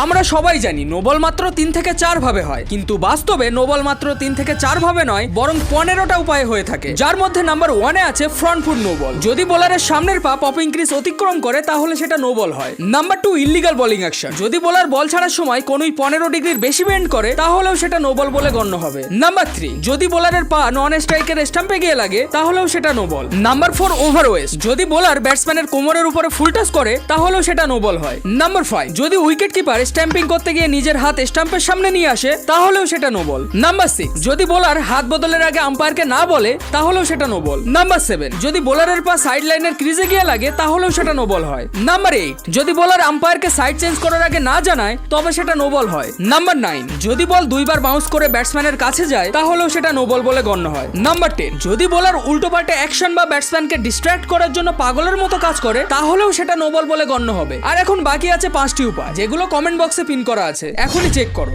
আমরা সবাই জানি নো বল মাত্র 3 থেকে 4 ভাবে হয়, কিন্তু বাস্তবে নো বল মাত্র 3 থেকে 4 ভাবে নয়, বরং 15টা উপায়ে হয়ে থাকে, যার মধ্যে নাম্বার 1 এ আছে ফ্রন্ট ফুট নো বল। যদি বোলারের সামনের পা পপিং ক্রিজ অতিক্রম করে তাহলে সেটা নো বল হয়। Number 2 illegal bowling action. যদি বোলার বল ছাড়ার সময় কোনোই 15 ডিগ্রির বেশি বেন্ড করে তাহলেও সেটা নো বল বলে গণ্য হবে। নাম্বার 3 যদি বোলারের পা নন স্ট্রাইকের স্টাম্পে গিয়ে লাগে তাহলেও সেটা নো বল। নাম্বার 4 ওভারওয়েস্ট। যদি বোলার ব্যাটসম্যানের কোমরের উপরে ফুল টাচ করে তাহলেও সেটা নো বল হয়। নাম্বার 5 যদি উইকেট কিপার স্ট্যাম্পিং করতে গিয়ে নিজের হাত স্টাম্পের সামনে নিয়ে আসে তাহলেও সেটা নো বল। নাম্বার 6 যদি বোলার হাত বদলের আগে আম্পায়ারকে না বলে তাহলেও সেটা নো বল। নাম্বার 7 যদি বোলারের পা সাইড লাইনের ক্রিজে গিয়ে লাগে তাহলেও সেটা নো বল হয়। নাম্বার 8 যদি বোলার আম্পায়ারকে সাইড চেঞ্জ করার আগে না জানায় তবে সেটা নো বল হয়। নাম্বার 9 যদি বল দুইবার বাউন্স করে ব্যাটসম্যানের কাছে যায় তাহলেও সেটা নো বল বলে গণ্য হয়। নাম্বার 10 যদি বোলার উল্টো পাল্টে অ্যাকশন বা ব্যাটসম্যানকে ডিস্ট্র্যাক্ট করার জন্য পাগলের মতো কাজ করে তাহলেও সেটা নো বল বলে গণ্য হবে। আর এখন বাকি আছে 5টি উপায়, যেগুলো কমেন্ট বক্সে পিন করা আছে, এখনই চেক করো।